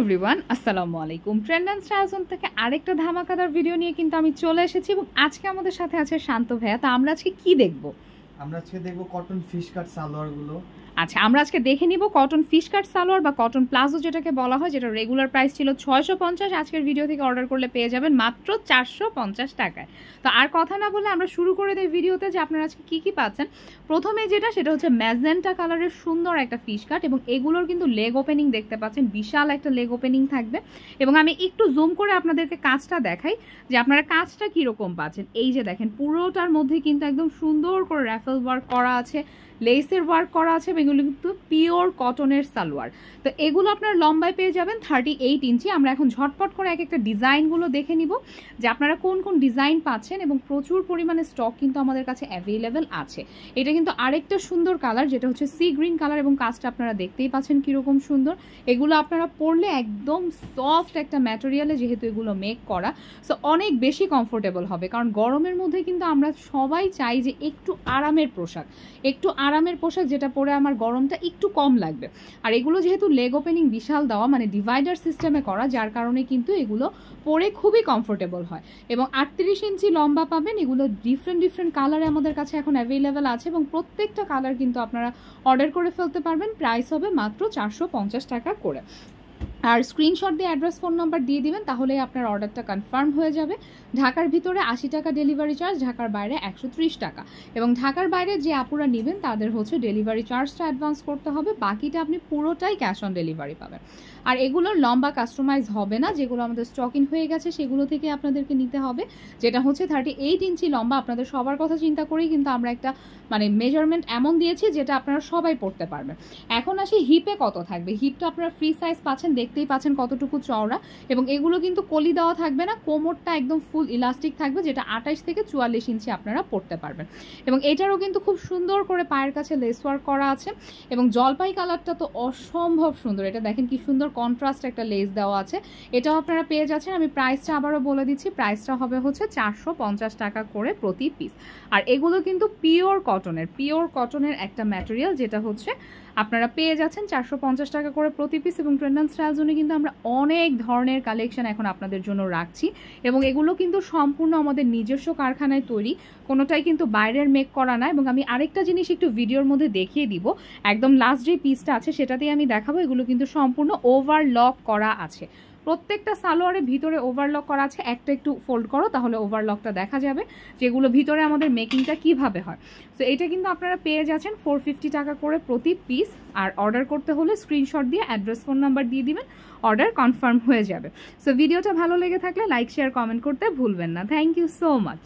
Everyone, আসসালামু আলাইকুম। Trend and style zone থেকে আরেকটা ধামাকাদার ভিডিও নিয়ে কিন্তু আমি চলে এসেছি এবং আজকে আমাদের সাথে আছে শান্ত ভাইয়া। তো আমরা আজকে কি দেখব? আমরা আজকে দেখব কটন ফিশ কাট সালোয়ার গুলো। আচ্ছা, আমরা আজকে দেখে নিব কটন ফিশ কাট সালোয়ার বা কটন প্লাজো যেটাকে বলা হয়, যেটা রেগুলার প্রাইস ছিল 650, আজকের ভিডিও থেকে অর্ডার করলে পেয়ে যাবেন মাত্র 450 টাকায়। তো আর কথা না বলে আমরা শুরু করে দিই ভিডিওতে যে আপনারা আজকে কি কি পাচ্ছেন। প্রথমে সেটা হচ্ছে ম্যাজেন্টা কালারের সুন্দর একটা ফিশ কাট এবং এগুলোর কিন্তু লেগ ওপেনিং দেখতে পাচ্ছেন, বিশাল একটা লেগ ওপেনিং থাকবে। এবং আমি একটু জুম করে আপনাদেরকে কাজটা দেখাই যে আপনারা কাজটা কীরকম পাচ্ছেন। এই যে দেখেন, পুরোটার মধ্যে কিন্তু একদম সুন্দর করে র্যাফেল ওয়ার্ক করা আছে, লেসের ওয়ার্ক করা আছে, এগুলো কিন্তু পিওর কটনের সালোয়ার। তো এগুলো আপনার লম্বায় পেয়ে যাবেন 38 ইঞ্চি। আমরা এখন ঝটপট করে এক একটা ডিজাইনগুলো দেখে নিব যে আপনারা কোন কোন ডিজাইন পাচ্ছেন এবং প্রচুর পরিমাণে স্টক কিন্তু আমাদের কাছে অ্যাভেলেবেল আছে। এটা কিন্তু আরেকটা সুন্দর কালার, যেটা হচ্ছে সি গ্রিন কালার, এবং কাজটা আপনারা দেখতেই পাচ্ছেন কীরকম সুন্দর। এগুলো আপনারা পরলে একদম সফট একটা ম্যাটেরিয়ালে যেহেতু এগুলো মেক করা, সো অনেক বেশি কমফোর্টেবল হবে। কারণ গরমের মধ্যে কিন্তু আমরা সবাই চাই যে একটু আরামের পোশাক, যেটা পরে আমার গরমটা একটু কম লাগবে। আর এগুলো যেহেতু লেগ ওপেনিং বিশাল দেওয়া, মানে ডিভাইডার সিস্টেমে করা, যার কারণে কিন্তু এগুলো পরে খুবই কমফোর্টেবল হয়। এবং 38 ইঞ্চি লম্বা পাবেন। এগুলো ডিফারেন্ট কালারে আমাদের কাছে এখন অ্যাভেলেবেল আছে এবং প্রত্যেকটা কালার কিন্তু আপনারা অর্ডার করে ফেলতে পারবেন। প্রাইস হবে মাত্র 450 টাকা করে। আর স্ক্রিনশট দিয়ে অ্যাড্রেস, ফোন নাম্বার দিয়ে দিবেন, তাহলে আপনার অর্ডারটা কনফার্ম হয়ে যাবে। ঢাকার ভিতরে 80 টাকা ডেলিভারি চার্জ, ঢাকার বাইরে 130 টাকা। এবং ঢাকার বাইরে যে আপুরা নেবেন তাদের হচ্ছে ডেলিভারি চার্জটা অ্যাডভান্স করতে হবে, বাকিটা আপনি পুরোটাই ক্যাশ অন ডেলিভারি পাবেন। আর এগুলোর লম্বা কাস্টমাইজ হবে না, যেগুলো আমাদের স্টক ইন হয়ে গেছে সেগুলো থেকে আপনাদেরকে নিতে হবে। যেটা হচ্ছে 38 ইঞ্চি লম্বা। আপনাদের সবার কথা চিন্তা করেই কিন্তু আমরা একটা মেজারমেন্ট এমন দিয়েছি যেটা আপনারা সবাই পড়তে পারবেন। এখন আসি হিপে কত থাকবে। হিপটা আপনারা ফ্রি সাইজ পাচ্ছেন, দেখতেই পাচ্ছেন কতটুকু চওড়া। এবং এগুলো কিন্তু কলি দেওয়া থাকবে না, কোমরটা একদম ফুল ইলাস্টিক থাকবে, যেটা 28 থেকে 44 ইঞ্চি আপনারা পড়তে পারবেন। এবং এটারও কিন্তু খুব সুন্দর করে পায়ের কাছে লেস ওয়ার্ক করা আছে। এবং জলপাই কালারটা তো অসম্ভব সুন্দর, এটা দেখেন কি সুন্দর কন্ট্রাস্ট একটা লেস দেওয়া আছে। এটাও আপনারা পেয়ে যাচ্ছেন। আমি প্রাইসটা আবারও বলে দিচ্ছি, প্রাইসটা হবে হচ্ছে 450 টাকা করে প্রতি পিস। আর এগুলো কিন্তু পিওর কটনের একটা ম্যাটেরিয়াল, যেটা হচ্ছে আপনারা পেয়ে যাচ্ছেন 450 টাকা করে প্রতি পিস। এবং ট্রেন্ড অ্যান্ড স্টাইল জোনে কিন্তু আমরা অনেক ধরনের কালেকশন এখন আপনাদের জন্য রাখছি এবং এগুলো কিন্তু সম্পূর্ণ আমাদের নিজস্ব কারখানায় তৈরি, কোনোটাই কিন্তু বাইরের মেক করা না। এবং আমি আরেকটা জিনিস একটু ভিডিওর মধ্যে দেখিয়ে দিব, একদম লাস্ট যে পিসটা আছে সেটাতেই আমি দেখাবো। এগুলো কিন্তু সম্পূর্ণ ওভারলক করা আছে, প্রত্যেকটা সালোয়ারের ভিতরে ওভারলক করা আছে। একটা একটু ফোল্ড করো, তাহলে ওভারলকটা দেখা যাবে যেগুলো ভিতরে আমাদের মেকিংটা কিভাবে হয়। তো এটা কিন্তু আপনারা পেয়ে যাচ্ছেন 450 টাকা করে প্রতি পিস। আর অর্ডার করতে হলে স্ক্রিনশট দিয়ে অ্যাড্রেস, ফোন নাম্বার দিয়ে দিবেন, অর্ডার কনফার্ম হয়ে যাবে। সো ভিডিওটা ভালো লেগে থাকলে লাইক, শেয়ার, কমেন্ট করতে ভুলবেন না। Thank you so much.